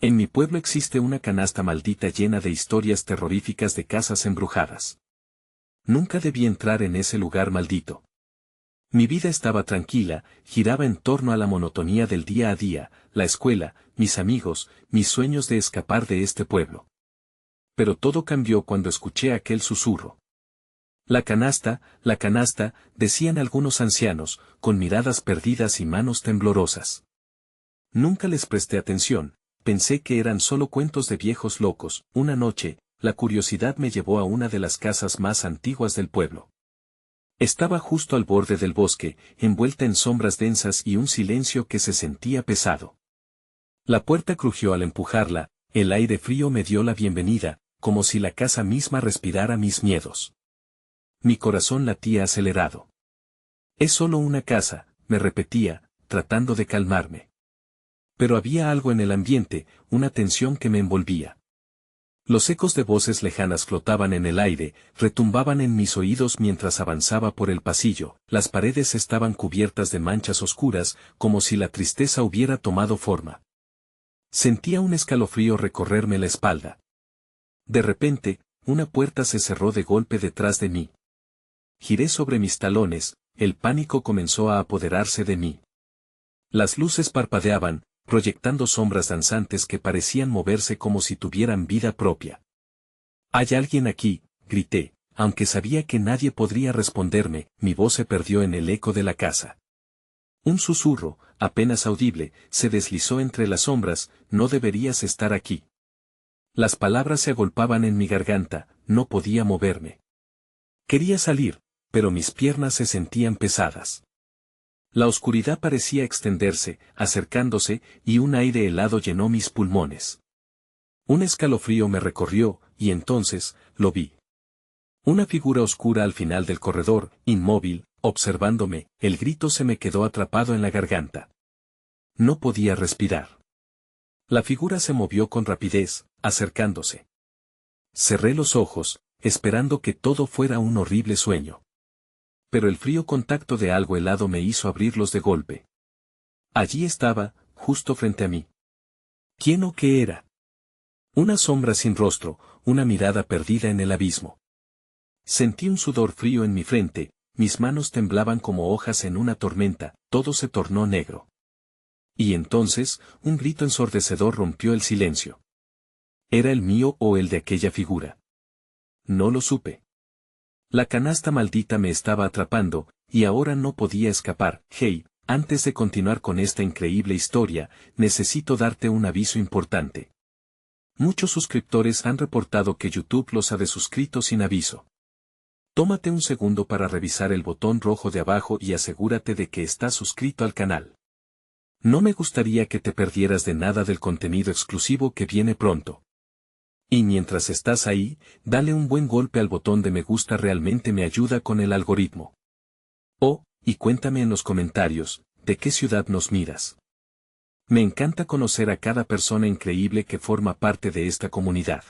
En mi pueblo existe una canasta maldita llena de historias terroríficas de casas embrujadas. Nunca debí entrar en ese lugar maldito. Mi vida estaba tranquila, giraba en torno a la monotonía del día a día, la escuela, mis amigos, mis sueños de escapar de este pueblo. Pero todo cambió cuando escuché aquel susurro. La canasta, decían algunos ancianos, con miradas perdidas y manos temblorosas. Nunca les presté atención, pensé que eran solo cuentos de viejos locos. Una noche, la curiosidad me llevó a una de las casas más antiguas del pueblo. Estaba justo al borde del bosque, envuelta en sombras densas y un silencio que se sentía pesado. La puerta crujió al empujarla, el aire frío me dio la bienvenida, como si la casa misma respirara mis miedos. Mi corazón latía acelerado. Es solo una casa, me repetía, tratando de calmarme. Pero había algo en el ambiente, una tensión que me envolvía. Los ecos de voces lejanas flotaban en el aire, retumbaban en mis oídos mientras avanzaba por el pasillo. Las paredes estaban cubiertas de manchas oscuras, como si la tristeza hubiera tomado forma. Sentía un escalofrío recorrerme la espalda. De repente, una puerta se cerró de golpe detrás de mí. Giré sobre mis talones, el pánico comenzó a apoderarse de mí. Las luces parpadeaban, proyectando sombras danzantes que parecían moverse como si tuvieran vida propia. «¿Hay alguien aquí?», grité, aunque sabía que nadie podría responderme. Mi voz se perdió en el eco de la casa. Un susurro, apenas audible, se deslizó entre las sombras: «No deberías estar aquí». Las palabras se agolpaban en mi garganta, no podía moverme. Quería salir, pero mis piernas se sentían pesadas. La oscuridad parecía extenderse, acercándose, y un aire helado llenó mis pulmones. Un escalofrío me recorrió, y entonces, lo vi. Una figura oscura al final del corredor, inmóvil, observándome. El grito se me quedó atrapado en la garganta. No podía respirar. La figura se movió con rapidez, acercándose. Cerré los ojos, esperando que todo fuera un horrible sueño. Pero el frío contacto de algo helado me hizo abrirlos de golpe. Allí estaba, justo frente a mí. ¿Quién o qué era? Una sombra sin rostro, una mirada perdida en el abismo. Sentí un sudor frío en mi frente, mis manos temblaban como hojas en una tormenta, todo se tornó negro. Y entonces, un grito ensordecedor rompió el silencio. ¿Era el mío o el de aquella figura? No lo supe. La canasta maldita me estaba atrapando, y ahora no podía escapar. Hey, antes de continuar con esta increíble historia, necesito darte un aviso importante. Muchos suscriptores han reportado que YouTube los ha desuscrito sin aviso. Tómate un segundo para revisar el botón rojo de abajo y asegúrate de que estás suscrito al canal. No me gustaría que te perdieras de nada del contenido exclusivo que viene pronto. Y mientras estás ahí, dale un buen golpe al botón de me gusta, realmente me ayuda con el algoritmo. Oh, y cuéntame en los comentarios, ¿de qué ciudad nos miras? Me encanta conocer a cada persona increíble que forma parte de esta comunidad.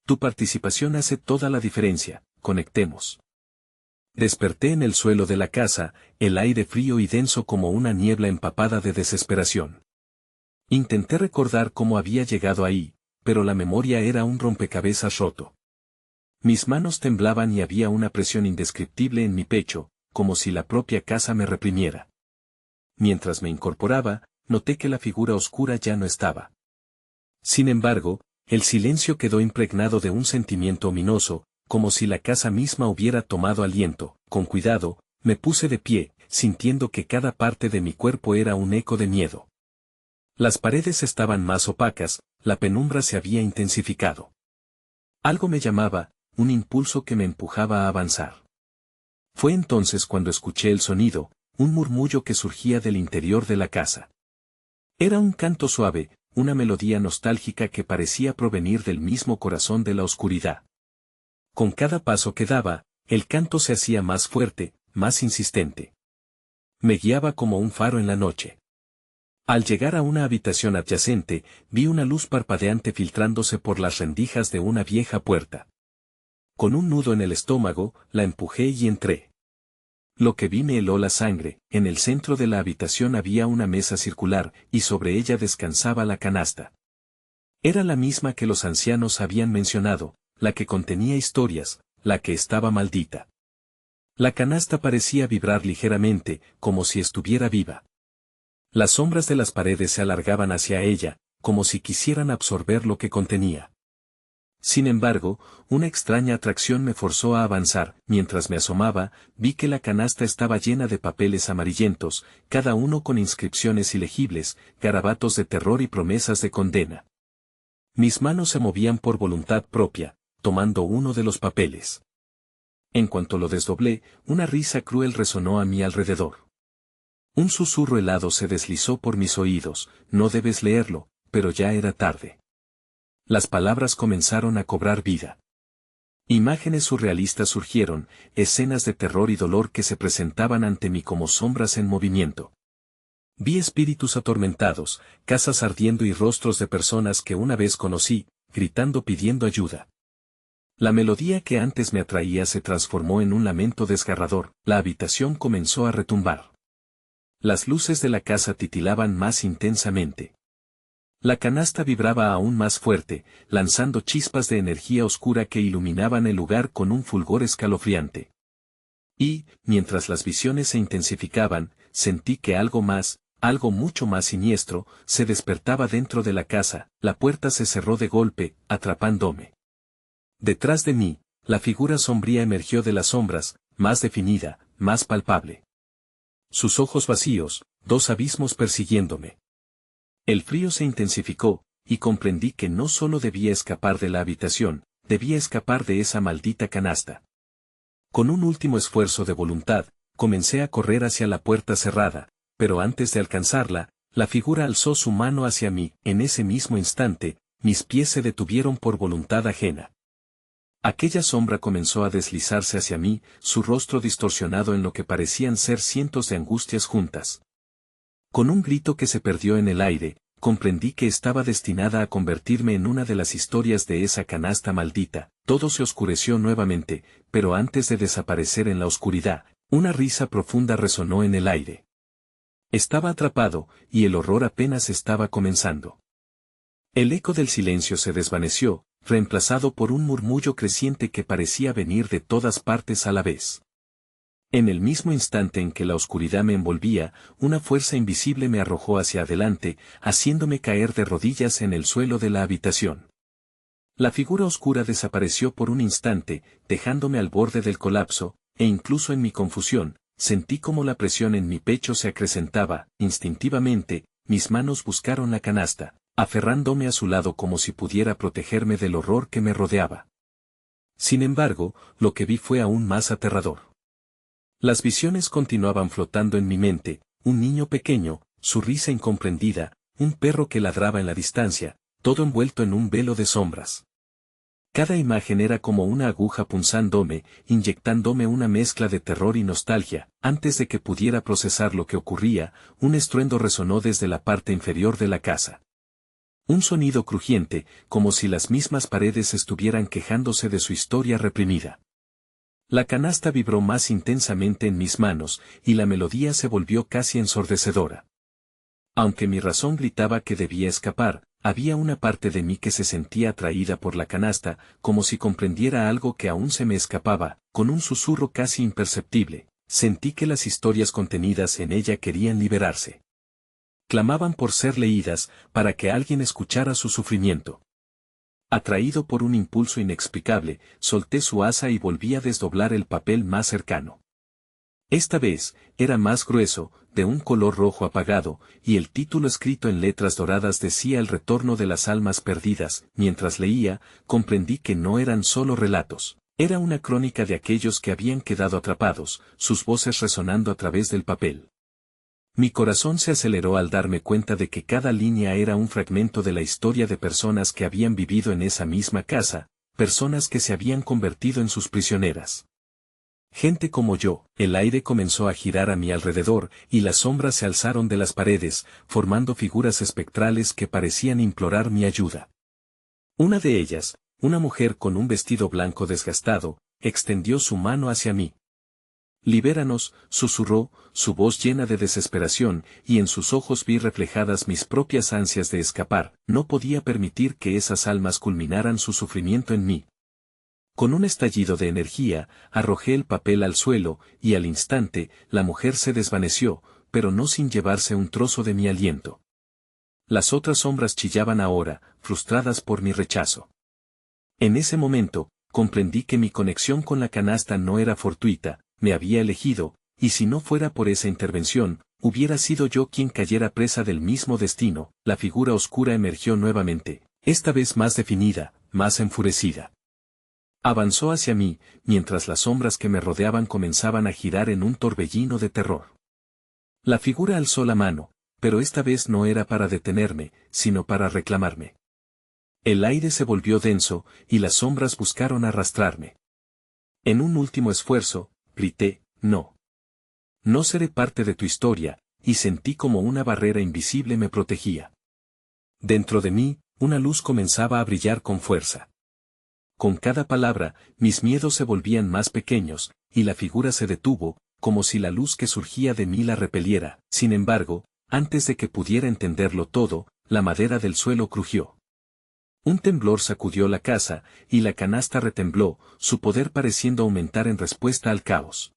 Tu participación hace toda la diferencia. Conectemos. Desperté en el suelo de la casa, el aire frío y denso como una niebla empapada de desesperación. Intenté recordar cómo había llegado ahí, pero la memoria era un rompecabezas roto. Mis manos temblaban y había una presión indescriptible en mi pecho, como si la propia casa me reprimiera. Mientras me incorporaba, noté que la figura oscura ya no estaba. Sin embargo, el silencio quedó impregnado de un sentimiento ominoso, como si la casa misma hubiera tomado aliento. Con cuidado, me puse de pie, sintiendo que cada parte de mi cuerpo era un eco de miedo. Las paredes estaban más opacas, la penumbra se había intensificado. Algo me llamaba, un impulso que me empujaba a avanzar. Fue entonces cuando escuché el sonido, un murmullo que surgía del interior de la casa. Era un canto suave, una melodía nostálgica que parecía provenir del mismo corazón de la oscuridad. Con cada paso que daba, el canto se hacía más fuerte, más insistente. Me guiaba como un faro en la noche. Al llegar a una habitación adyacente, vi una luz parpadeante filtrándose por las rendijas de una vieja puerta. Con un nudo en el estómago, la empujé y entré. Lo que vi me heló la sangre. En el centro de la habitación había una mesa circular, y sobre ella descansaba la canasta. Era la misma que los ancianos habían mencionado, la que contenía historias, la que estaba maldita. La canasta parecía vibrar ligeramente, como si estuviera viva. Las sombras de las paredes se alargaban hacia ella, como si quisieran absorber lo que contenía. Sin embargo, una extraña atracción me forzó a avanzar. Mientras me asomaba, vi que la canasta estaba llena de papeles amarillentos, cada uno con inscripciones ilegibles, garabatos de terror y promesas de condena. Mis manos se movían por voluntad propia, tomando uno de los papeles. En cuanto lo desdoblé, una risa cruel resonó a mi alrededor. Un susurro helado se deslizó por mis oídos: no debes leerlo, pero ya era tarde. Las palabras comenzaron a cobrar vida. Imágenes surrealistas surgieron, escenas de terror y dolor que se presentaban ante mí como sombras en movimiento. Vi espíritus atormentados, casas ardiendo y rostros de personas que una vez conocí, gritando pidiendo ayuda. La melodía que antes me atraía se transformó en un lamento desgarrador. La habitación comenzó a retumbar. Las luces de la casa titilaban más intensamente. La canasta vibraba aún más fuerte, lanzando chispas de energía oscura que iluminaban el lugar con un fulgor escalofriante. Y, mientras las visiones se intensificaban, sentí que algo más, algo mucho más siniestro, se despertaba dentro de la casa. La puerta se cerró de golpe, atrapándome. Detrás de mí, la figura sombría emergió de las sombras, más definida, más palpable. Sus ojos vacíos, dos abismos persiguiéndome. El frío se intensificó, y comprendí que no solo debía escapar de la habitación, debía escapar de esa maldita canasta. Con un último esfuerzo de voluntad, comencé a correr hacia la puerta cerrada, pero antes de alcanzarla, la figura alzó su mano hacia mí. En ese mismo instante, mis pies se detuvieron por voluntad ajena. Aquella sombra comenzó a deslizarse hacia mí, su rostro distorsionado en lo que parecían ser cientos de angustias juntas. Con un grito que se perdió en el aire, comprendí que estaba destinada a convertirme en una de las historias de esa canasta maldita. Todo se oscureció nuevamente, pero antes de desaparecer en la oscuridad, una risa profunda resonó en el aire. Estaba atrapado, y el horror apenas estaba comenzando. El eco del silencio se desvaneció, reemplazado por un murmullo creciente que parecía venir de todas partes a la vez. En el mismo instante en que la oscuridad me envolvía, una fuerza invisible me arrojó hacia adelante, haciéndome caer de rodillas en el suelo de la habitación. La figura oscura desapareció por un instante, dejándome al borde del colapso, e incluso en mi confusión, sentí como la presión en mi pecho se acrecentaba. Instintivamente, mis manos buscaron la canasta, aferrándome a su lado como si pudiera protegerme del horror que me rodeaba. Sin embargo, lo que vi fue aún más aterrador. Las visiones continuaban flotando en mi mente: un niño pequeño, su risa incomprendida, un perro que ladraba en la distancia, todo envuelto en un velo de sombras. Cada imagen era como una aguja punzándome, inyectándome una mezcla de terror y nostalgia. Antes de que pudiera procesar lo que ocurría, un estruendo resonó desde la parte inferior de la casa. Un sonido crujiente, como si las mismas paredes estuvieran quejándose de su historia reprimida. La canasta vibró más intensamente en mis manos, y la melodía se volvió casi ensordecedora. Aunque mi razón gritaba que debía escapar, había una parte de mí que se sentía atraída por la canasta, como si comprendiera algo que aún se me escapaba. Con un susurro casi imperceptible, sentí que las historias contenidas en ella querían liberarse. Clamaban por ser leídas, para que alguien escuchara su sufrimiento. Atraído por un impulso inexplicable, solté su asa y volví a desdoblar el papel más cercano. Esta vez, era más grueso, de un color rojo apagado, y el título escrito en letras doradas decía: El retorno de las almas perdidas. Mientras leía, comprendí que no eran solo relatos. Era una crónica de aquellos que habían quedado atrapados, sus voces resonando a través del papel. Mi corazón se aceleró al darme cuenta de que cada línea era un fragmento de la historia de personas que habían vivido en esa misma casa, personas que se habían convertido en sus prisioneras. Gente como yo. El aire comenzó a girar a mi alrededor, y las sombras se alzaron de las paredes, formando figuras espectrales que parecían implorar mi ayuda. Una de ellas, una mujer con un vestido blanco desgastado, extendió su mano hacia mí. Libéranos, susurró, su voz llena de desesperación, y en sus ojos vi reflejadas mis propias ansias de escapar. No podía permitir que esas almas culminaran su sufrimiento en mí. Con un estallido de energía, arrojé el papel al suelo, y al instante, la mujer se desvaneció, pero no sin llevarse un trozo de mi aliento. Las otras sombras chillaban ahora, frustradas por mi rechazo. En ese momento, comprendí que mi conexión con la canasta no era fortuita, me había elegido, y si no fuera por esa intervención, hubiera sido yo quien cayera presa del mismo destino. La figura oscura emergió nuevamente, esta vez más definida, más enfurecida. Avanzó hacia mí, mientras las sombras que me rodeaban comenzaban a girar en un torbellino de terror. La figura alzó la mano, pero esta vez no era para detenerme, sino para reclamarme. El aire se volvió denso, y las sombras buscaron arrastrarme. En un último esfuerzo, grité, no. No seré parte de tu historia, y sentí como una barrera invisible me protegía. Dentro de mí, una luz comenzaba a brillar con fuerza. Con cada palabra, mis miedos se volvían más pequeños, y la figura se detuvo, como si la luz que surgía de mí la repeliera. Sin embargo, antes de que pudiera entenderlo todo, la madera del suelo crujió. Un temblor sacudió la casa, y la canasta retembló, su poder pareciendo aumentar en respuesta al caos.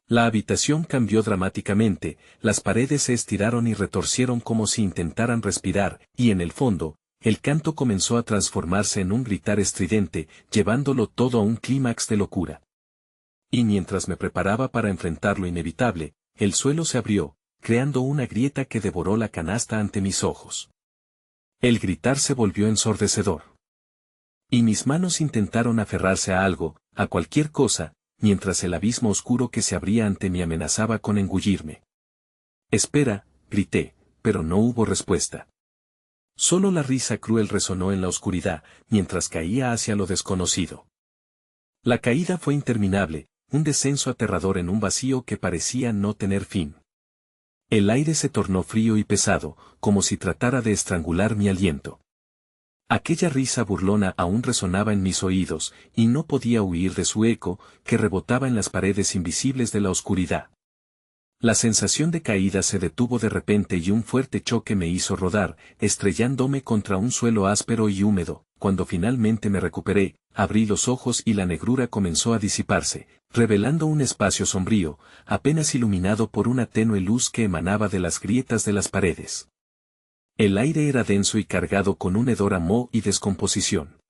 La habitación cambió dramáticamente, las paredes se estiraron y retorcieron como si intentaran respirar, y en el fondo, el canto comenzó a transformarse en un gritar estridente, llevándolo todo a un clímax de locura. Y mientras me preparaba para enfrentar lo inevitable, el suelo se abrió, creando una grieta que devoró la canasta ante mis ojos. El gritar se volvió ensordecedor. Y mis manos intentaron aferrarse a algo, a cualquier cosa, mientras el abismo oscuro que se abría ante mí amenazaba con engullirme. Espera, grité, pero no hubo respuesta. Solo la risa cruel resonó en la oscuridad, mientras caía hacia lo desconocido. La caída fue interminable, un descenso aterrador en un vacío que parecía no tener fin. El aire se tornó frío y pesado, como si tratara de estrangular mi aliento. Aquella risa burlona aún resonaba en mis oídos, y no podía huir de su eco, que rebotaba en las paredes invisibles de la oscuridad. La sensación de caída se detuvo de repente y un fuerte choque me hizo rodar, estrellándome contra un suelo áspero y húmedo. Cuando finalmente me recuperé, abrí los ojos y la negrura comenzó a disiparse, revelando un espacio sombrío, apenas iluminado por una tenue luz que emanaba de las grietas de las paredes. El aire era denso y cargado con un hedor a moho y descomposición.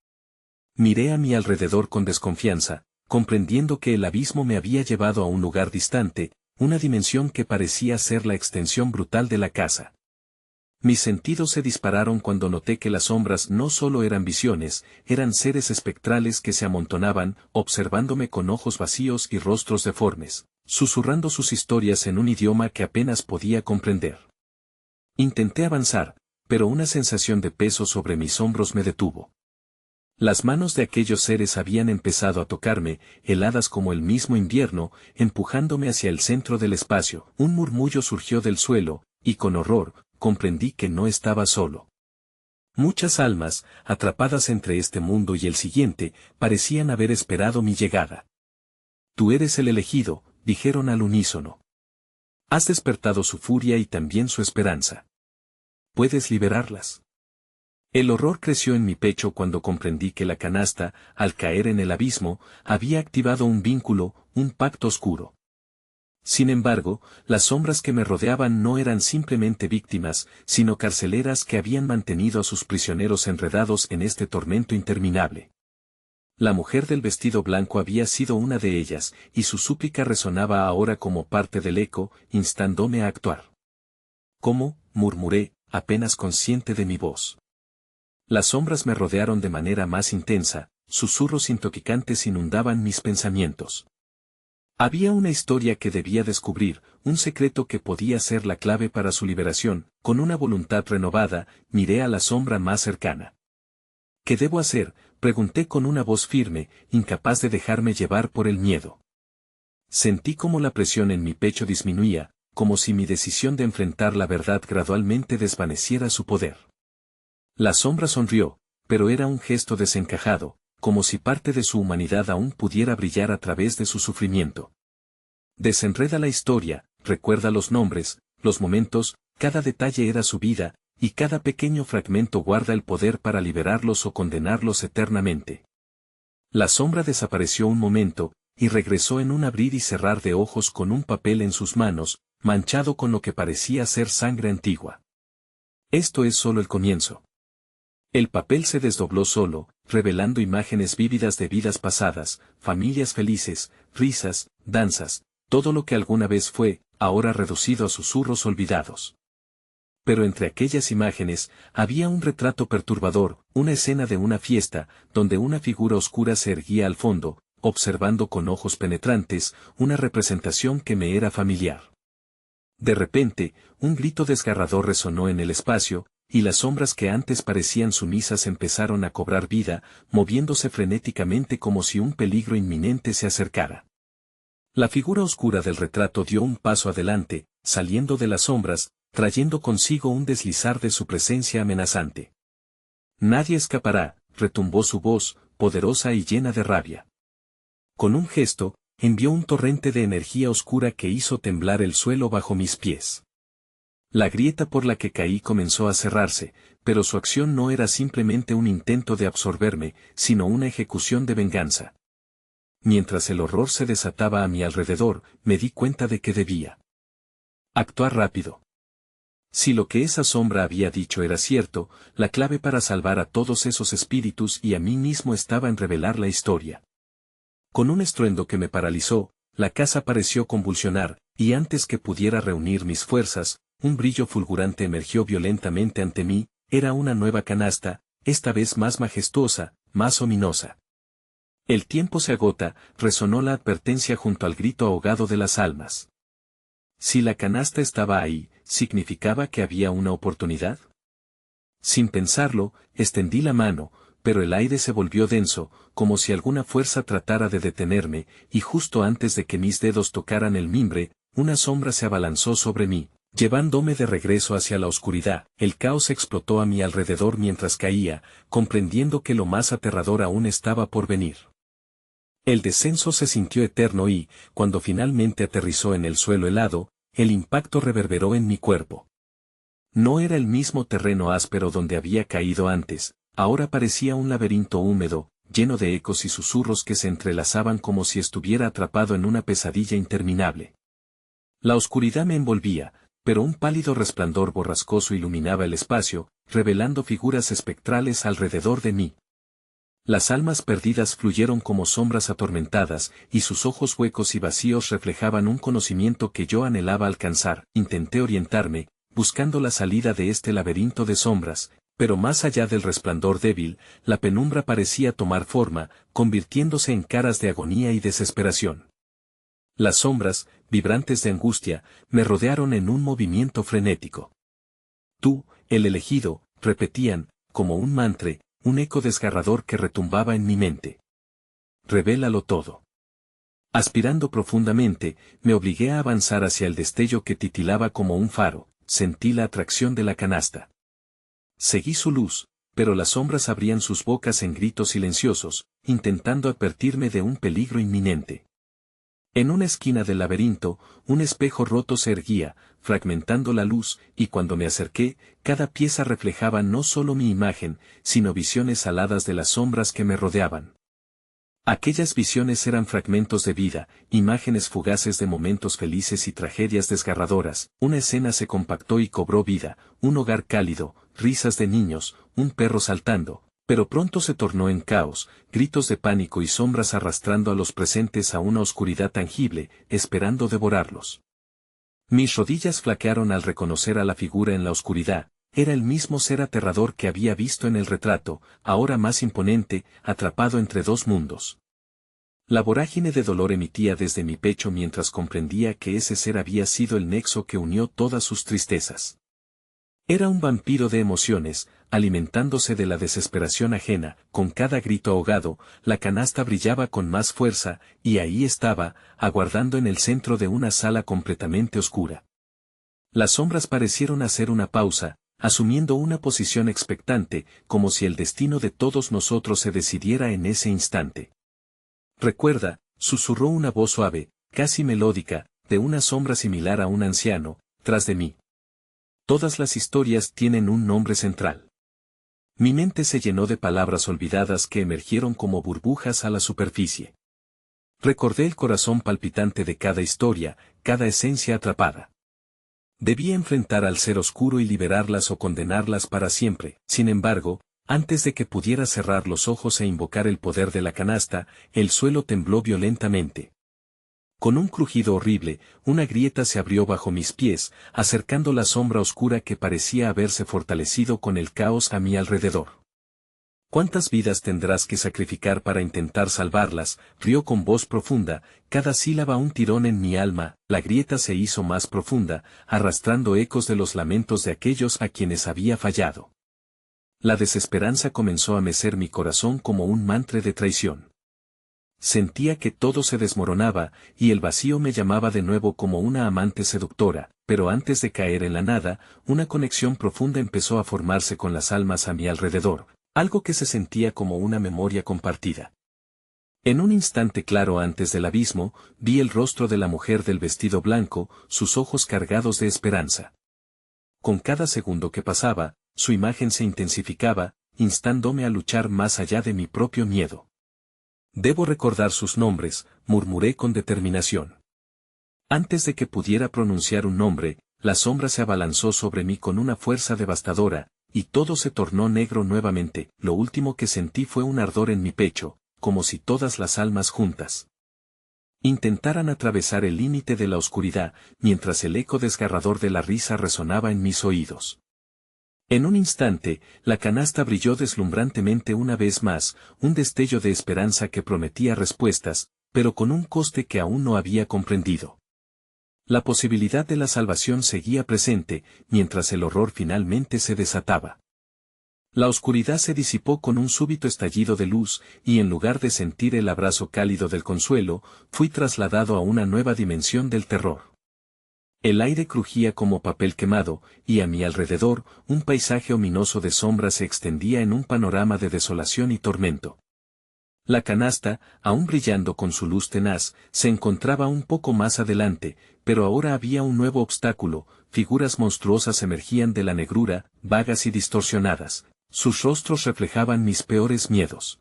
Miré a mi alrededor con desconfianza, comprendiendo que el abismo me había llevado a un lugar distante, una dimensión que parecía ser la extensión brutal de la casa. Mis sentidos se dispararon cuando noté que las sombras no solo eran visiones, eran seres espectrales que se amontonaban, observándome con ojos vacíos y rostros deformes, susurrando sus historias en un idioma que apenas podía comprender. Intenté avanzar, pero una sensación de peso sobre mis hombros me detuvo. Las manos de aquellos seres habían empezado a tocarme, heladas como el mismo invierno, empujándome hacia el centro del espacio. Un murmullo surgió del suelo, y con horror, comprendí que no estaba solo. Muchas almas, atrapadas entre este mundo y el siguiente, parecían haber esperado mi llegada. Tú eres el elegido, dijeron al unísono. Has despertado su furia y también su esperanza. Puedes liberarlas. El horror creció en mi pecho cuando comprendí que la canasta, al caer en el abismo, había activado un vínculo, un pacto oscuro. Sin embargo, las sombras que me rodeaban no eran simplemente víctimas, sino carceleras que habían mantenido a sus prisioneros enredados en este tormento interminable. La mujer del vestido blanco había sido una de ellas, y su súplica resonaba ahora como parte del eco, instándome a actuar. ¿Cómo?, murmuré, apenas consciente de mi voz. Las sombras me rodearon de manera más intensa, susurros intoxicantes inundaban mis pensamientos. Había una historia que debía descubrir, un secreto que podía ser la clave para su liberación. Con una voluntad renovada, miré a la sombra más cercana. ¿Qué debo hacer?, pregunté con una voz firme, incapaz de dejarme llevar por el miedo. Sentí como la presión en mi pecho disminuía, como si mi decisión de enfrentar la verdad gradualmente desvaneciera su poder. La sombra sonrió, pero era un gesto desencajado, como si parte de su humanidad aún pudiera brillar a través de su sufrimiento. Desenreda la historia, recuerda los nombres, los momentos, cada detalle era su vida, y cada pequeño fragmento guarda el poder para liberarlos o condenarlos eternamente. La sombra desapareció un momento, y regresó en un abrir y cerrar de ojos con un papel en sus manos, manchado con lo que parecía ser sangre antigua. Esto es solo el comienzo. El papel se desdobló solo, revelando imágenes vívidas de vidas pasadas, familias felices, risas, danzas, todo lo que alguna vez fue, ahora reducido a susurros olvidados. Pero entre aquellas imágenes, había un retrato perturbador, una escena de una fiesta, donde una figura oscura se erguía al fondo, observando con ojos penetrantes, una representación que me era familiar. De repente, un grito desgarrador resonó en el espacio, y las sombras que antes parecían sumisas empezaron a cobrar vida, moviéndose frenéticamente como si un peligro inminente se acercara. La figura oscura del retrato dio un paso adelante, saliendo de las sombras, trayendo consigo un deslizar de su presencia amenazante. Nadie escapará, retumbó su voz, poderosa y llena de rabia. Con un gesto, envió un torrente de energía oscura que hizo temblar el suelo bajo mis pies. La grieta por la que caí comenzó a cerrarse, pero su acción no era simplemente un intento de absorberme, sino una ejecución de venganza. Mientras el horror se desataba a mi alrededor, me di cuenta de que debía actuar rápido. Si lo que esa sombra había dicho era cierto, la clave para salvar a todos esos espíritus y a mí mismo estaba en revelar la historia. Con un estruendo que me paralizó, la casa pareció convulsionar, y antes que pudiera reunir mis fuerzas, un brillo fulgurante emergió violentamente ante mí, era una nueva canasta, esta vez más majestuosa, más ominosa. El tiempo se agota, resonó la advertencia junto al grito ahogado de las almas. Si la canasta estaba ahí, ¿significaba que había una oportunidad? Sin pensarlo, extendí la mano, pero el aire se volvió denso, como si alguna fuerza tratara de detenerme, y justo antes de que mis dedos tocaran el mimbre, una sombra se abalanzó sobre mí, llevándome de regreso hacia la oscuridad. El caos explotó a mi alrededor mientras caía, comprendiendo que lo más aterrador aún estaba por venir. El descenso se sintió eterno y, cuando finalmente aterrizó en el suelo helado, el impacto reverberó en mi cuerpo. No era el mismo terreno áspero donde había caído antes, ahora parecía un laberinto húmedo, lleno de ecos y susurros que se entrelazaban como si estuviera atrapado en una pesadilla interminable. La oscuridad me envolvía, pero un pálido resplandor borrascoso iluminaba el espacio, revelando figuras espectrales alrededor de mí. Las almas perdidas fluyeron como sombras atormentadas, y sus ojos huecos y vacíos reflejaban un conocimiento que yo anhelaba alcanzar. Intenté orientarme, buscando la salida de este laberinto de sombras, pero más allá del resplandor débil, la penumbra parecía tomar forma, convirtiéndose en caras de agonía y desesperación. Las sombras, vibrantes de angustia, me rodearon en un movimiento frenético. Tú, el elegido, repetían, como un mantra, un eco desgarrador que retumbaba en mi mente. Revélalo todo. Aspirando profundamente, me obligué a avanzar hacia el destello que titilaba como un faro, sentí la atracción de la canasta. Seguí su luz, pero las sombras abrían sus bocas en gritos silenciosos, intentando advertirme de un peligro inminente. En una esquina del laberinto, un espejo roto se erguía, fragmentando la luz, y cuando me acerqué, cada pieza reflejaba no solo mi imagen, sino visiones aladas de las sombras que me rodeaban. Aquellas visiones eran fragmentos de vida, imágenes fugaces de momentos felices y tragedias desgarradoras. Una escena se compactó y cobró vida, un hogar cálido, risas de niños, un perro saltando, pero pronto se tornó en caos, gritos de pánico y sombras arrastrando a los presentes a una oscuridad tangible, esperando devorarlos. Mis rodillas flaquearon al reconocer a la figura en la oscuridad. Era el mismo ser aterrador que había visto en el retrato, ahora más imponente, atrapado entre dos mundos. La vorágine de dolor emitía desde mi pecho mientras comprendía que ese ser había sido el nexo que unió todas sus tristezas. Era un vampiro de emociones, alimentándose de la desesperación ajena. Con cada grito ahogado, la canasta brillaba con más fuerza, y ahí estaba, aguardando en el centro de una sala completamente oscura. Las sombras parecieron hacer una pausa, asumiendo una posición expectante, como si el destino de todos nosotros se decidiera en ese instante. Recuerda, susurró una voz suave, casi melódica, de una sombra similar a un anciano, tras de mí. Todas las historias tienen un nombre central. Mi mente se llenó de palabras olvidadas que emergieron como burbujas a la superficie. Recordé el corazón palpitante de cada historia, cada esencia atrapada. Debía enfrentar al ser oscuro y liberarlas o condenarlas para siempre. Sin embargo, antes de que pudiera cerrar los ojos e invocar el poder de la canasta, el suelo tembló violentamente. Con un crujido horrible, una grieta se abrió bajo mis pies, acercando la sombra oscura que parecía haberse fortalecido con el caos a mi alrededor. ¿Cuántas vidas tendrás que sacrificar para intentar salvarlas? Rió con voz profunda, cada sílaba un tirón en mi alma. La grieta se hizo más profunda, arrastrando ecos de los lamentos de aquellos a quienes había fallado. La desesperanza comenzó a mecer mi corazón como un mantre de traición. Sentía que todo se desmoronaba, y el vacío me llamaba de nuevo como una amante seductora, pero antes de caer en la nada, una conexión profunda empezó a formarse con las almas a mi alrededor, algo que se sentía como una memoria compartida. En un instante claro antes del abismo, vi el rostro de la mujer del vestido blanco, sus ojos cargados de esperanza. Con cada segundo que pasaba, su imagen se intensificaba, instándome a luchar más allá de mi propio miedo. Debo recordar sus nombres, murmuré con determinación. Antes de que pudiera pronunciar un nombre, la sombra se abalanzó sobre mí con una fuerza devastadora, y todo se tornó negro nuevamente. Lo último que sentí fue un ardor en mi pecho, como si todas las almas juntas intentaran atravesar el límite de la oscuridad, mientras el eco desgarrador de la risa resonaba en mis oídos. En un instante, la canasta brilló deslumbrantemente una vez más, un destello de esperanza que prometía respuestas, pero con un coste que aún no había comprendido. La posibilidad de la salvación seguía presente, mientras el horror finalmente se desataba. La oscuridad se disipó con un súbito estallido de luz, y en lugar de sentir el abrazo cálido del consuelo, fui trasladado a una nueva dimensión del terror. El aire crujía como papel quemado, y a mi alrededor, un paisaje ominoso de sombras se extendía en un panorama de desolación y tormento. La canasta, aún brillando con su luz tenaz, se encontraba un poco más adelante, pero ahora había un nuevo obstáculo. Figuras monstruosas emergían de la negrura, vagas y distorsionadas. Sus rostros reflejaban mis peores miedos.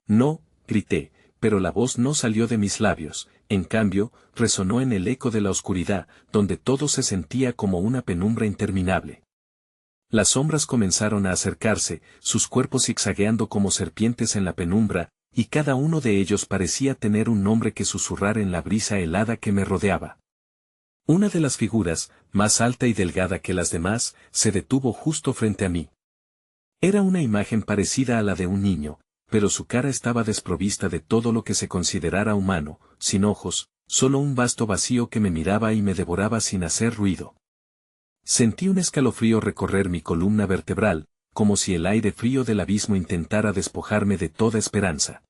No, grité, pero la voz no salió de mis labios, en cambio, resonó en el eco de la oscuridad, donde todo se sentía como una penumbra interminable. Las sombras comenzaron a acercarse, sus cuerpos zigzagueando como serpientes en la penumbra, y cada uno de ellos parecía tener un nombre que susurrar en la brisa helada que me rodeaba. Una de las figuras, más alta y delgada que las demás, se detuvo justo frente a mí. Era una imagen parecida a la de un niño, pero su cara estaba desprovista de todo lo que se considerara humano, sin ojos, solo un vasto vacío que me miraba y me devoraba sin hacer ruido. Sentí un escalofrío recorrer mi columna vertebral, como si el aire frío del abismo intentara despojarme de toda esperanza.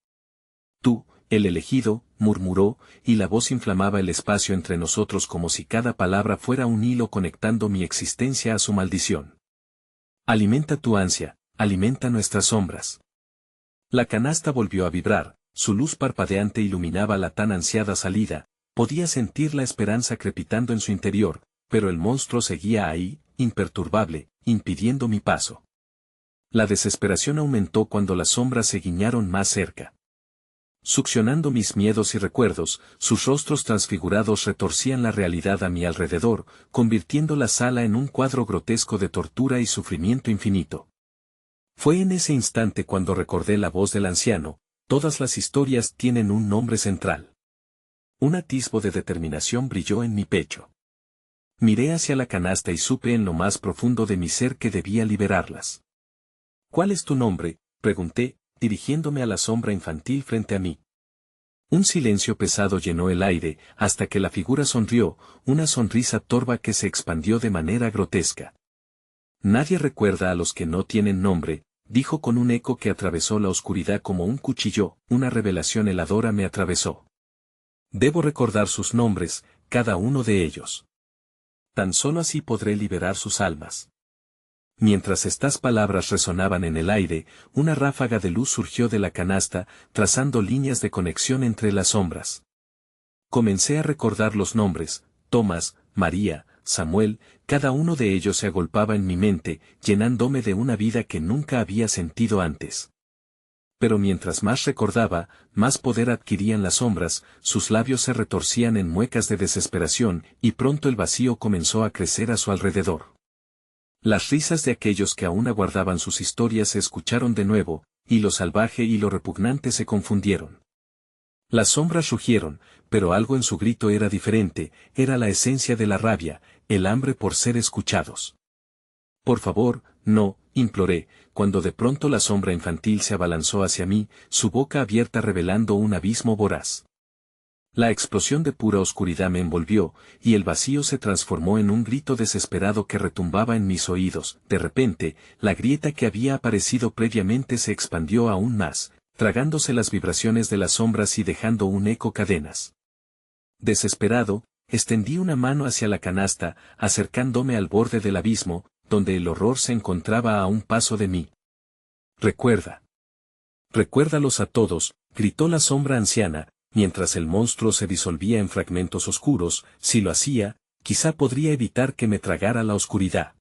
Tú, el elegido, murmuró, y la voz inflamaba el espacio entre nosotros como si cada palabra fuera un hilo conectando mi existencia a su maldición. Alimenta tu ansia, alimenta nuestras sombras. La canasta volvió a vibrar, su luz parpadeante iluminaba la tan ansiada salida, podía sentir la esperanza crepitando en su interior, pero el monstruo seguía ahí, imperturbable, impidiendo mi paso. La desesperación aumentó cuando las sombras se guiñaron más cerca. Succionando mis miedos y recuerdos, sus rostros transfigurados retorcían la realidad a mi alrededor, convirtiendo la sala en un cuadro grotesco de tortura y sufrimiento infinito. Fue en ese instante cuando recordé la voz del anciano: todas las historias tienen un nombre central. Un atisbo de determinación brilló en mi pecho. Miré hacia la canasta y supe en lo más profundo de mi ser que debía liberarlas. ¿Cuál es tu nombre?, pregunté, dirigiéndome a la sombra infantil frente a mí. Un silencio pesado llenó el aire, hasta que la figura sonrió, una sonrisa torva que se expandió de manera grotesca. Nadie recuerda a los que no tienen nombre, dijo con un eco que atravesó la oscuridad como un cuchillo. Una revelación heladora me atravesó. Debo recordar sus nombres, cada uno de ellos. Tan solo así podré liberar sus almas. Mientras estas palabras resonaban en el aire, una ráfaga de luz surgió de la canasta, trazando líneas de conexión entre las sombras. Comencé a recordar los nombres: Tomás, María, Samuel. Cada uno de ellos se agolpaba en mi mente, llenándome de una vida que nunca había sentido antes. Pero mientras más recordaba, más poder adquirían las sombras, sus labios se retorcían en muecas de desesperación, y pronto el vacío comenzó a crecer a su alrededor. Las risas de aquellos que aún aguardaban sus historias se escucharon de nuevo, y lo salvaje y lo repugnante se confundieron. Las sombras rugieron, pero algo en su grito era diferente, era la esencia de la rabia, el hambre por ser escuchados. Por favor, no, imploré, cuando de pronto la sombra infantil se abalanzó hacia mí, su boca abierta revelando un abismo voraz. La explosión de pura oscuridad me envolvió, y el vacío se transformó en un grito desesperado que retumbaba en mis oídos. De repente, la grieta que había aparecido previamente se expandió aún más, tragándose las vibraciones de las sombras y dejando un eco cadenas. Desesperado, extendí una mano hacia la canasta, acercándome al borde del abismo, donde el horror se encontraba a un paso de mí. Recuerda. Recuérdalos a todos, gritó la sombra anciana, mientras el monstruo se disolvía en fragmentos oscuros. Si lo hacía, quizá podría evitar que me tragara la oscuridad.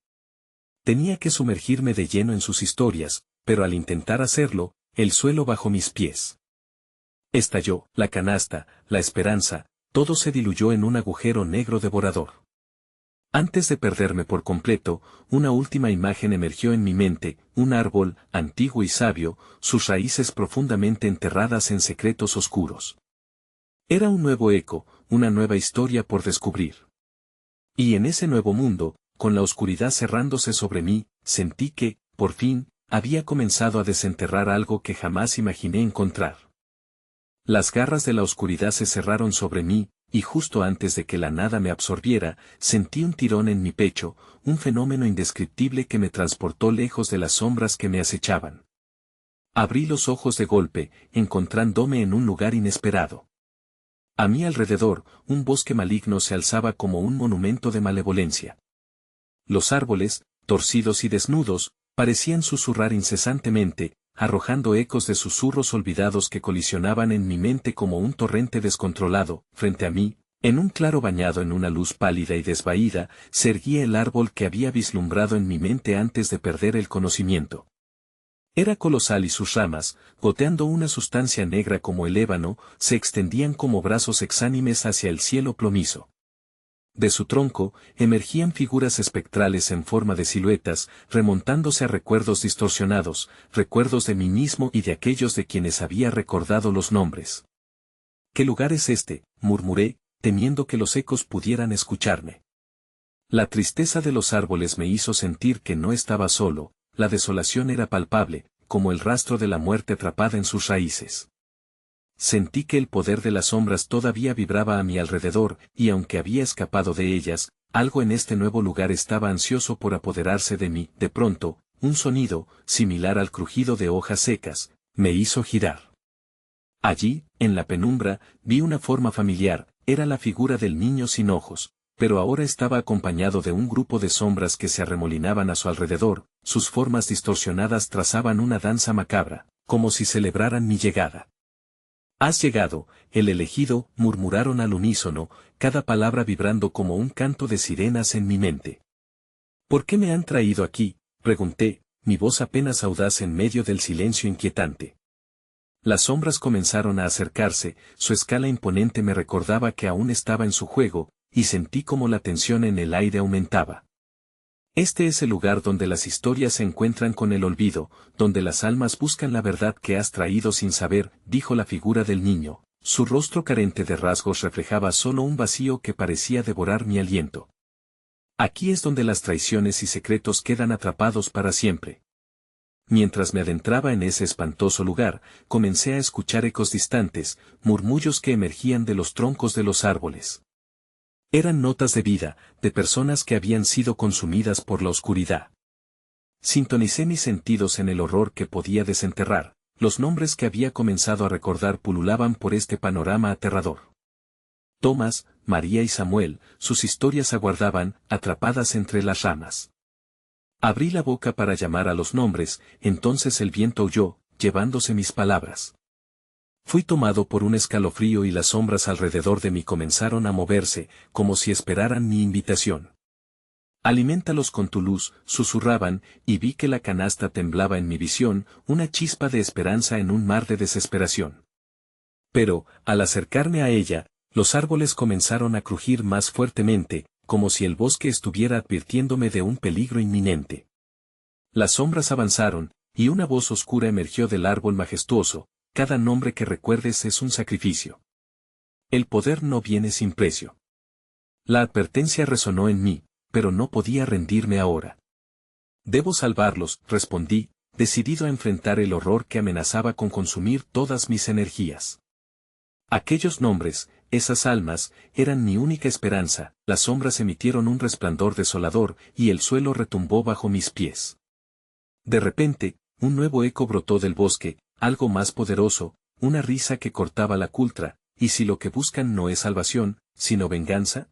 Tenía que sumergirme de lleno en sus historias, pero al intentar hacerlo, el suelo bajo mis pies estalló, la canasta, la esperanza, todo se diluyó en un agujero negro devorador. Antes de perderme por completo, una última imagen emergió en mi mente: un árbol, antiguo y sabio, sus raíces profundamente enterradas en secretos oscuros. Era un nuevo eco, una nueva historia por descubrir. Y en ese nuevo mundo, con la oscuridad cerrándose sobre mí, sentí que, por fin, había comenzado a desenterrar algo que jamás imaginé encontrar. Las garras de la oscuridad se cerraron sobre mí, y justo antes de que la nada me absorbiera, sentí un tirón en mi pecho, un fenómeno indescriptible que me transportó lejos de las sombras que me acechaban. Abrí los ojos de golpe, encontrándome en un lugar inesperado. A mi alrededor, un bosque maligno se alzaba como un monumento de malevolencia. Los árboles, torcidos y desnudos, parecían susurrar incesantemente, arrojando ecos de susurros olvidados que colisionaban en mi mente como un torrente descontrolado. Frente a mí, en un claro bañado en una luz pálida y desvaída, se erguía el árbol que había vislumbrado en mi mente antes de perder el conocimiento. Era colosal y sus ramas, goteando una sustancia negra como el ébano, se extendían como brazos exánimes hacia el cielo plomizo. De su tronco, emergían figuras espectrales en forma de siluetas, remontándose a recuerdos distorsionados, recuerdos de mí mismo y de aquellos de quienes había recordado los nombres. ¿Qué lugar es este?, murmuré, temiendo que los ecos pudieran escucharme. La tristeza de los árboles me hizo sentir que no estaba solo, la desolación era palpable, como el rastro de la muerte atrapada en sus raíces. Sentí que el poder de las sombras todavía vibraba a mi alrededor, y aunque había escapado de ellas, algo en este nuevo lugar estaba ansioso por apoderarse de mí. De pronto, un sonido, similar al crujido de hojas secas, me hizo girar. Allí, en la penumbra, vi una forma familiar: era la figura del niño sin ojos, pero ahora estaba acompañado de un grupo de sombras que se arremolinaban a su alrededor. Sus formas distorsionadas trazaban una danza macabra, como si celebraran mi llegada. «Has llegado, el elegido», murmuraron al unísono, cada palabra vibrando como un canto de sirenas en mi mente. «¿Por qué me han traído aquí?», pregunté, mi voz apenas audaz en medio del silencio inquietante. Las sombras comenzaron a acercarse, su escala imponente me recordaba que aún estaba en su juego, y sentí como la tensión en el aire aumentaba. «Este es el lugar donde las historias se encuentran con el olvido, donde las almas buscan la verdad que has traído sin saber», dijo la figura del niño. Su rostro carente de rasgos reflejaba solo un vacío que parecía devorar mi aliento. «Aquí es donde las traiciones y secretos quedan atrapados para siempre». Mientras me adentraba en ese espantoso lugar, comencé a escuchar ecos distantes, murmullos que emergían de los troncos de los árboles. Eran notas de vida, de personas que habían sido consumidas por la oscuridad. Sintonicé mis sentidos en el horror que podía desenterrar. Los nombres que había comenzado a recordar pululaban por este panorama aterrador. Tomás, María y Samuel, sus historias aguardaban, atrapadas entre las ramas. Abrí la boca para llamar a los nombres, entonces el viento huyó, llevándose mis palabras. Fui tomado por un escalofrío y las sombras alrededor de mí comenzaron a moverse, como si esperaran mi invitación. Alimentalos con tu luz, susurraban, y vi que la canasta temblaba en mi visión, una chispa de esperanza en un mar de desesperación. Pero, al acercarme a ella, los árboles comenzaron a crujir más fuertemente, como si el bosque estuviera advirtiéndome de un peligro inminente. Las sombras avanzaron, y una voz oscura emergió del árbol majestuoso: cada nombre que recuerdes es un sacrificio. El poder no viene sin precio. La advertencia resonó en mí, pero no podía rendirme ahora. Debo salvarlos, respondí, decidido a enfrentar el horror que amenazaba con consumir todas mis energías. Aquellos nombres, esas almas, eran mi única esperanza. Las sombras emitieron un resplandor desolador, y el suelo retumbó bajo mis pies. De repente, un nuevo eco brotó del bosque, algo más poderoso, una risa que cortaba la cultra. ¿Y si lo que buscan no es salvación, sino venganza?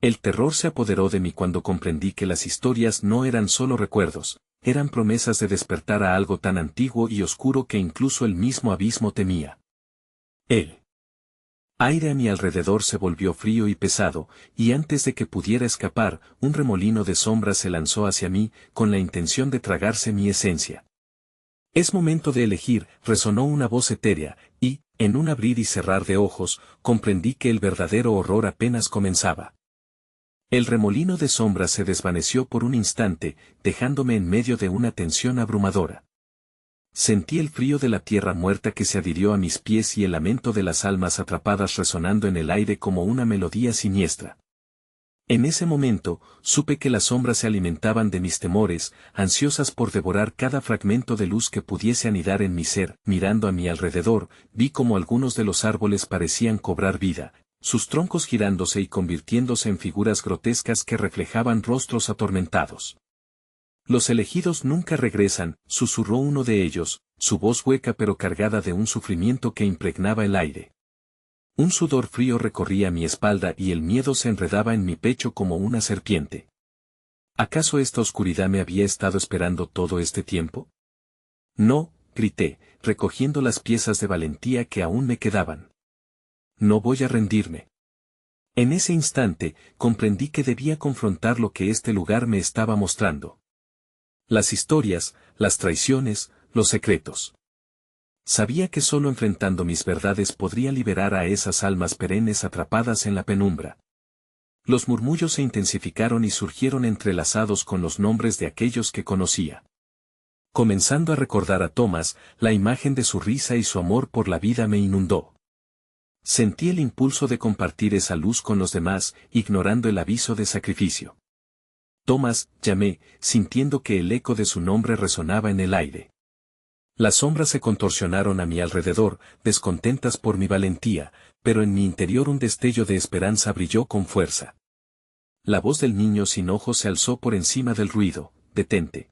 El terror se apoderó de mí cuando comprendí que las historias no eran solo recuerdos, eran promesas de despertar a algo tan antiguo y oscuro que incluso el mismo abismo temía. El aire a mi alrededor se volvió frío y pesado, y antes de que pudiera escapar, un remolino de sombras se lanzó hacia mí, con la intención de tragarse mi esencia. Es momento de elegir, resonó una voz etérea, y, en un abrir y cerrar de ojos, comprendí que el verdadero horror apenas comenzaba. El remolino de sombras se desvaneció por un instante, dejándome en medio de una tensión abrumadora. Sentí el frío de la tierra muerta que se adhirió a mis pies y el lamento de las almas atrapadas resonando en el aire como una melodía siniestra. En ese momento, supe que las sombras se alimentaban de mis temores, ansiosas por devorar cada fragmento de luz que pudiese anidar en mi ser. Mirando a mi alrededor, vi como algunos de los árboles parecían cobrar vida, sus troncos girándose y convirtiéndose en figuras grotescas que reflejaban rostros atormentados. Los elegidos nunca regresan, susurró uno de ellos, su voz hueca pero cargada de un sufrimiento que impregnaba el aire. Un sudor frío recorría mi espalda y el miedo se enredaba en mi pecho como una serpiente. ¿Acaso esta oscuridad me había estado esperando todo este tiempo? No, grité, recogiendo las piezas de valentía que aún me quedaban. No voy a rendirme. En ese instante, comprendí que debía confrontar lo que este lugar me estaba mostrando. Las historias, las traiciones, los secretos. Sabía que solo enfrentando mis verdades podría liberar a esas almas perennes atrapadas en la penumbra. Los murmullos se intensificaron y surgieron entrelazados con los nombres de aquellos que conocía. Comenzando a recordar a Thomas, la imagen de su risa y su amor por la vida me inundó. Sentí el impulso de compartir esa luz con los demás, ignorando el aviso de sacrificio. Thomas, llamé, sintiendo que el eco de su nombre resonaba en el aire. Las sombras se contorsionaron a mi alrededor, descontentas por mi valentía, pero en mi interior un destello de esperanza brilló con fuerza. La voz del niño sin ojos se alzó por encima del ruido: detente.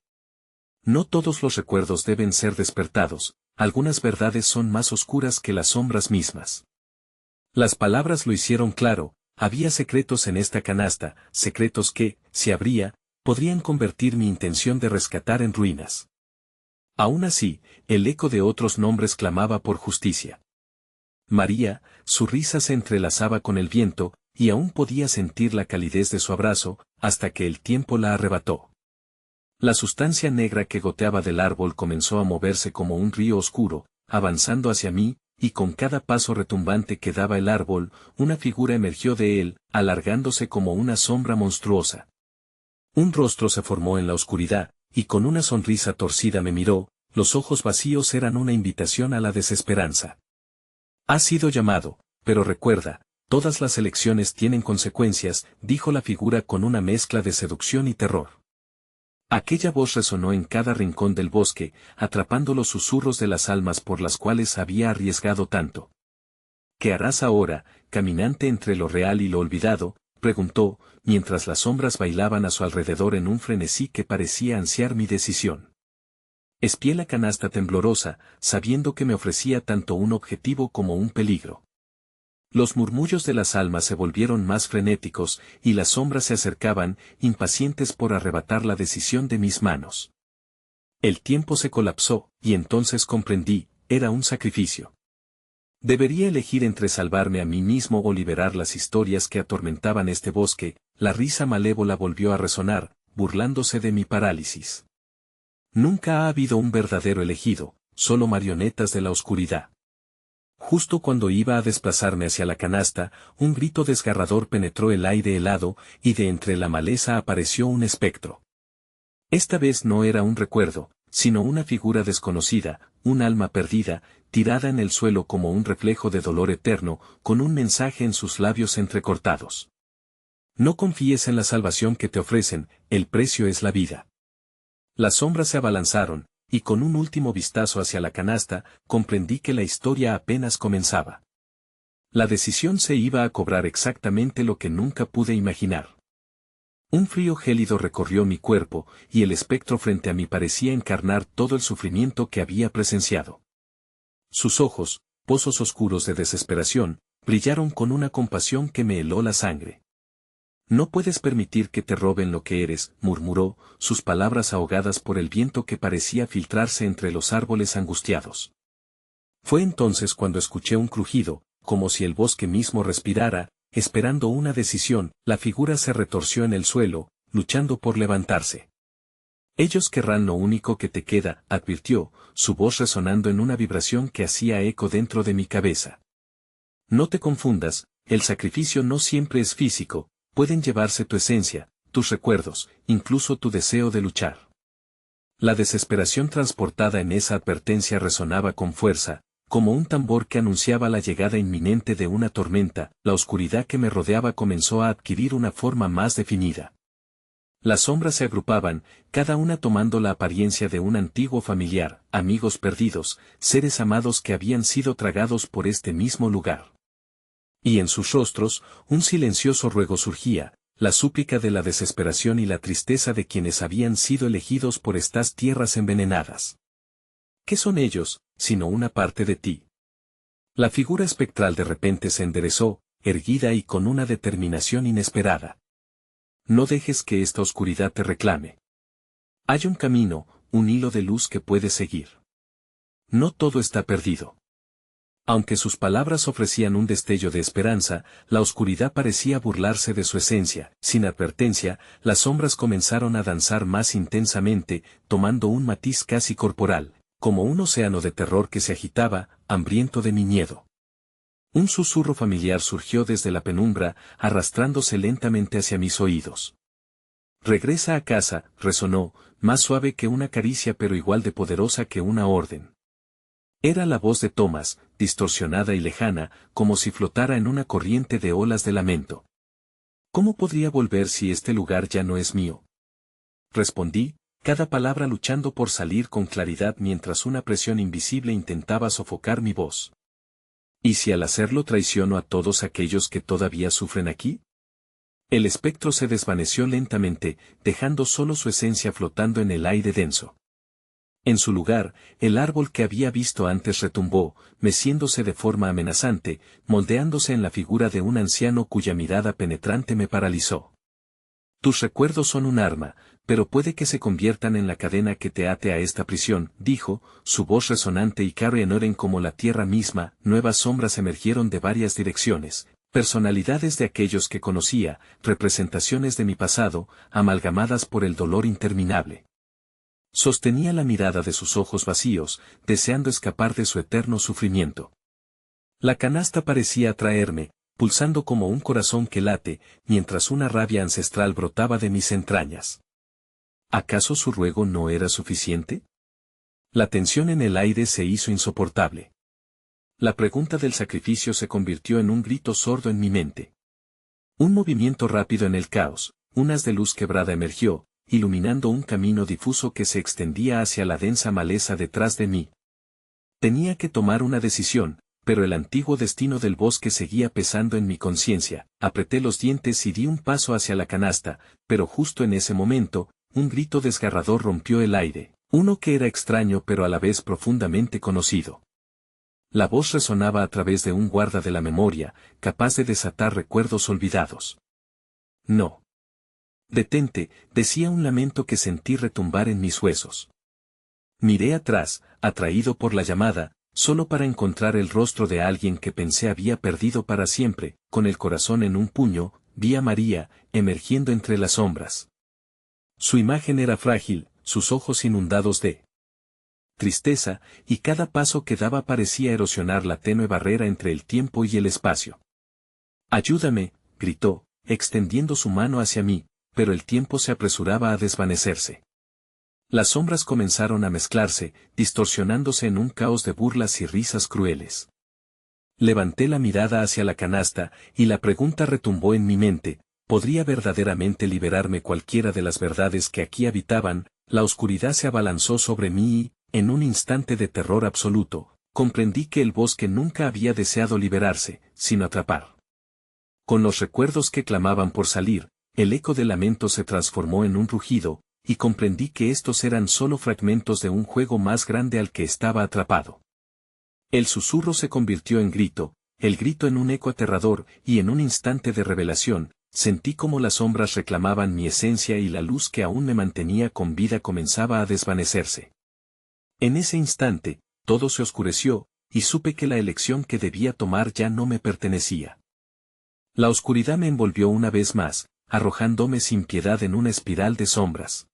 No todos los recuerdos deben ser despertados, algunas verdades son más oscuras que las sombras mismas. Las palabras lo hicieron claro: había secretos en esta canasta, secretos que, si abría, podrían convertir mi intención de rescatar en ruinas. Aún así, el eco de otros nombres clamaba por justicia. María, su risa se entrelazaba con el viento, y aún podía sentir la calidez de su abrazo, hasta que el tiempo la arrebató. La sustancia negra que goteaba del árbol comenzó a moverse como un río oscuro, avanzando hacia mí, y con cada paso retumbante que daba el árbol, una figura emergió de él, alargándose como una sombra monstruosa. Un rostro se formó en la oscuridad, y con una sonrisa torcida me miró, los ojos vacíos eran una invitación a la desesperanza. Has sido llamado, pero recuerda, todas las elecciones tienen consecuencias, dijo la figura con una mezcla de seducción y terror. Aquella voz resonó en cada rincón del bosque, atrapando los susurros de las almas por las cuales había arriesgado tanto. ¿Qué harás ahora, caminante entre lo real y lo olvidado?, preguntó, mientras las sombras bailaban a su alrededor en un frenesí que parecía ansiar mi decisión. Espié la canasta temblorosa, sabiendo que me ofrecía tanto un objetivo como un peligro. Los murmullos de las almas se volvieron más frenéticos, y las sombras se acercaban, impacientes por arrebatar la decisión de mis manos. El tiempo se colapsó, y entonces comprendí: era un sacrificio. Debería elegir entre salvarme a mí mismo o liberar las historias que atormentaban este bosque. La risa malévola volvió a resonar, burlándose de mi parálisis. Nunca ha habido un verdadero elegido, solo marionetas de la oscuridad. Justo cuando iba a desplazarme hacia la canasta, un grito desgarrador penetró el aire helado, y de entre la maleza apareció un espectro. Esta vez no era un recuerdo, sino una figura desconocida, un alma perdida, tirada en el suelo como un reflejo de dolor eterno, con un mensaje en sus labios entrecortados. No confíes en la salvación que te ofrecen, el precio es la vida. Las sombras se abalanzaron, y con un último vistazo hacia la canasta, comprendí que la historia apenas comenzaba. La decisión se iba a cobrar exactamente lo que nunca pude imaginar. Un frío gélido recorrió mi cuerpo, y el espectro frente a mí parecía encarnar todo el sufrimiento que había presenciado. Sus ojos, pozos oscuros de desesperación, brillaron con una compasión que me heló la sangre. No puedes permitir que te roben lo que eres, murmuró, sus palabras ahogadas por el viento que parecía filtrarse entre los árboles angustiados. Fue entonces cuando escuché un crujido, como si el bosque mismo respirara, esperando una decisión. La figura se retorció en el suelo, luchando por levantarse. Ellos querrán lo único que te queda, advirtió, su voz resonando en una vibración que hacía eco dentro de mi cabeza. No te confundas, el sacrificio no siempre es físico, pueden llevarse tu esencia, tus recuerdos, incluso tu deseo de luchar. La desesperación transportada en esa advertencia resonaba con fuerza, como un tambor que anunciaba la llegada inminente de una tormenta. La oscuridad que me rodeaba comenzó a adquirir una forma más definida. Las sombras se agrupaban, cada una tomando la apariencia de un antiguo familiar, amigos perdidos, seres amados que habían sido tragados por este mismo lugar. Y en sus rostros, un silencioso ruego surgía, la súplica de la desesperación y la tristeza de quienes habían sido elegidos por estas tierras envenenadas. ¿Qué son ellos, sino una parte de ti? La figura espectral de repente se enderezó, erguida y con una determinación inesperada. No dejes que esta oscuridad te reclame. Hay un camino, un hilo de luz que puedes seguir. No todo está perdido. Aunque sus palabras ofrecían un destello de esperanza, la oscuridad parecía burlarse de su esencia. Sin advertencia, las sombras comenzaron a danzar más intensamente, tomando un matiz casi corporal, como un océano de terror que se agitaba, hambriento de mi miedo. Un susurro familiar surgió desde la penumbra, arrastrándose lentamente hacia mis oídos. Regresa a casa, resonó, más suave que una caricia pero igual de poderosa que una orden. Era la voz de Thomas, distorsionada y lejana, como si flotara en una corriente de olas de lamento. ¿Cómo podría volver si este lugar ya no es mío? Respondí, cada palabra luchando por salir con claridad mientras una presión invisible intentaba sofocar mi voz. ¿Y si al hacerlo traiciono a todos aquellos que todavía sufren aquí? El espectro se desvaneció lentamente, dejando solo su esencia flotando en el aire denso. En su lugar, el árbol que había visto antes retumbó, meciéndose de forma amenazante, moldeándose en la figura de un anciano cuya mirada penetrante me paralizó. Tus recuerdos son un arma, pero puede que se conviertan en la cadena que te ate a esta prisión, dijo, su voz resonante y claro en oren como la tierra misma. Nuevas sombras emergieron de varias direcciones, personalidades de aquellos que conocía, representaciones de mi pasado, amalgamadas por el dolor interminable. Sostenía la mirada de sus ojos vacíos, deseando escapar de su eterno sufrimiento. La canasta parecía atraerme, pulsando como un corazón que late, mientras una rabia ancestral brotaba de mis entrañas. ¿Acaso su ruego no era suficiente? La tensión en el aire se hizo insoportable. La pregunta del sacrificio se convirtió en un grito sordo en mi mente. Un movimiento rápido en el caos, un haz de luz quebrada emergió, iluminando un camino difuso que se extendía hacia la densa maleza detrás de mí. Tenía que tomar una decisión, pero el antiguo destino del bosque seguía pesando en mi conciencia. Apreté los dientes y di un paso hacia la canasta, pero justo en ese momento, un grito desgarrador rompió el aire, uno que era extraño pero a la vez profundamente conocido. La voz resonaba a través de un guarda de la memoria, capaz de desatar recuerdos olvidados. No. Detente, decía un lamento que sentí retumbar en mis huesos. Miré atrás, atraído por la llamada, Solo para encontrar el rostro de alguien que pensé había perdido para siempre, con el corazón en un puño, vi a María, emergiendo entre las sombras. Su imagen era frágil, sus ojos inundados de tristeza, y cada paso que daba parecía erosionar la tenue barrera entre el tiempo y el espacio. «Ayúdame», gritó, extendiendo su mano hacia mí, pero el tiempo se apresuraba a desvanecerse. Las sombras comenzaron a mezclarse, distorsionándose en un caos de burlas y risas crueles. Levanté la mirada hacia la canasta, y la pregunta retumbó en mi mente, ¿podría verdaderamente liberarme cualquiera de las verdades que aquí habitaban? La oscuridad se abalanzó sobre mí y, en un instante de terror absoluto, comprendí que el bosque nunca había deseado liberarse, sino atrapar. Con los recuerdos que clamaban por salir, el eco del lamento se transformó en un rugido, y comprendí que estos eran solo fragmentos de un juego más grande al que estaba atrapado. El susurro se convirtió en grito, el grito en un eco aterrador, y en un instante de revelación, sentí como las sombras reclamaban mi esencia y la luz que aún me mantenía con vida comenzaba a desvanecerse. En ese instante, todo se oscureció, y supe que la elección que debía tomar ya no me pertenecía. La oscuridad me envolvió una vez más, arrojándome sin piedad en una espiral de sombras.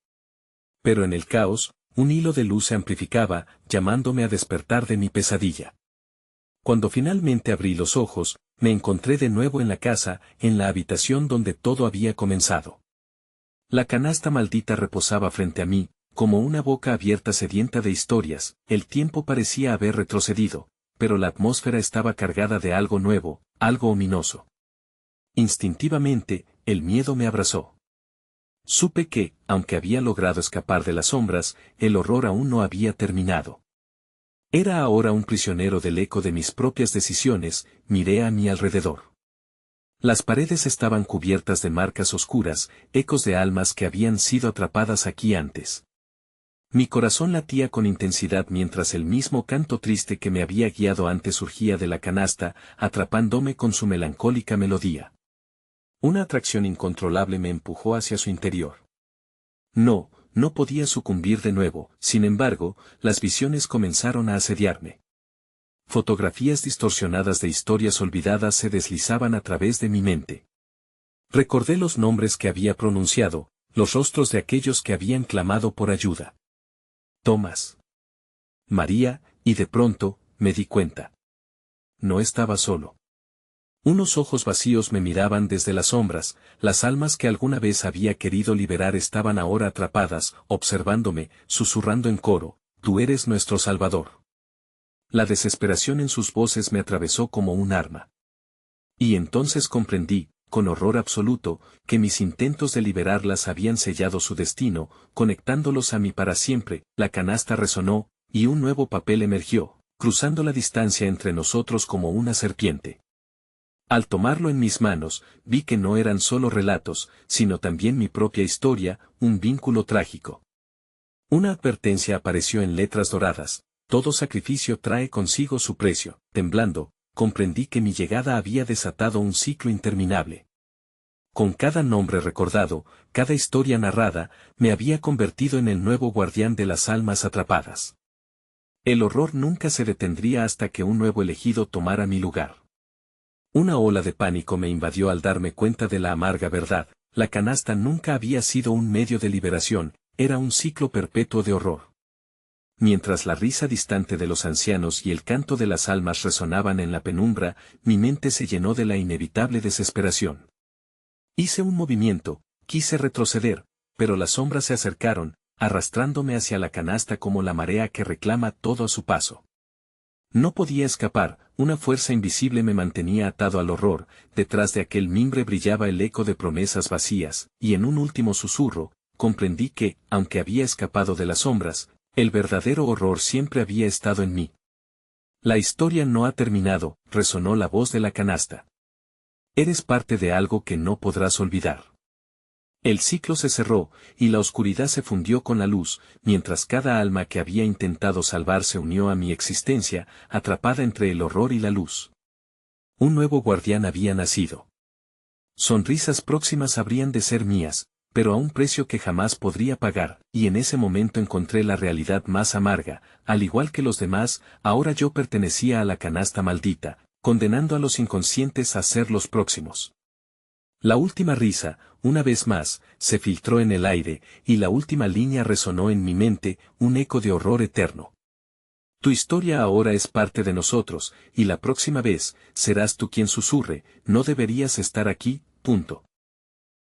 Pero en el caos, un hilo de luz se amplificaba, llamándome a despertar de mi pesadilla. Cuando finalmente abrí los ojos, me encontré de nuevo en la casa, en la habitación donde todo había comenzado. La canasta maldita reposaba frente a mí, como una boca abierta sedienta de historias, el tiempo parecía haber retrocedido, pero la atmósfera estaba cargada de algo nuevo, algo ominoso. Instintivamente, el miedo me abrazó. Supe que, aunque había logrado escapar de las sombras, el horror aún no había terminado. Era ahora un prisionero del eco de mis propias decisiones, miré a mi alrededor. Las paredes estaban cubiertas de marcas oscuras, ecos de almas que habían sido atrapadas aquí antes. Mi corazón latía con intensidad mientras el mismo canto triste que me había guiado antes surgía de la canasta, atrapándome con su melancólica melodía. Una atracción incontrolable me empujó hacia su interior. No podía sucumbir de nuevo, sin embargo, las visiones comenzaron a asediarme. Fotografías distorsionadas de historias olvidadas se deslizaban a través de mi mente. Recordé los nombres que había pronunciado, los rostros de aquellos que habían clamado por ayuda. Tomás. María, y de pronto, me di cuenta. No estaba solo. Unos ojos vacíos me miraban desde las sombras, las almas que alguna vez había querido liberar estaban ahora atrapadas, observándome, susurrando en coro, «Tú eres nuestro Salvador». La desesperación en sus voces me atravesó como un arma. Y entonces comprendí, con horror absoluto, que mis intentos de liberarlas habían sellado su destino, conectándolos a mí para siempre. La canasta resonó, y un nuevo papel emergió, cruzando la distancia entre nosotros como una serpiente. Al tomarlo en mis manos, vi que no eran solo relatos, sino también mi propia historia, un vínculo trágico. Una advertencia apareció en letras doradas: todo sacrificio trae consigo su precio. Temblando, comprendí que mi llegada había desatado un ciclo interminable. Con cada nombre recordado, cada historia narrada, me había convertido en el nuevo guardián de las almas atrapadas. El horror nunca se detendría hasta que un nuevo elegido tomara mi lugar. Una ola de pánico me invadió al darme cuenta de la amarga verdad: la canasta nunca había sido un medio de liberación, era un ciclo perpetuo de horror. Mientras la risa distante de los ancianos y el canto de las almas resonaban en la penumbra, mi mente se llenó de la inevitable desesperación. Hice un movimiento, quise retroceder, pero las sombras se acercaron, arrastrándome hacia la canasta como la marea que reclama todo a su paso. No podía escapar, una fuerza invisible me mantenía atado al horror, detrás de aquel mimbre brillaba el eco de promesas vacías, y en un último susurro, comprendí que, aunque había escapado de las sombras, el verdadero horror siempre había estado en mí. La historia no ha terminado, resonó la voz de la canasta. Eres parte de algo que no podrás olvidar. El ciclo se cerró, y la oscuridad se fundió con la luz, mientras cada alma que había intentado salvar se unió a mi existencia, atrapada entre el horror y la luz. Un nuevo guardián había nacido. Sonrisas próximas habrían de ser mías, pero a un precio que jamás podría pagar, y en ese momento encontré la realidad más amarga, al igual que los demás, ahora yo pertenecía a la canasta maldita, condenando a los inconscientes a ser los próximos. La última risa, una vez más, se filtró en el aire, y la última línea resonó en mi mente, un eco de horror eterno. Tu historia ahora es parte de nosotros, y la próxima vez, serás tú quien susurre, no deberías estar aquí, punto.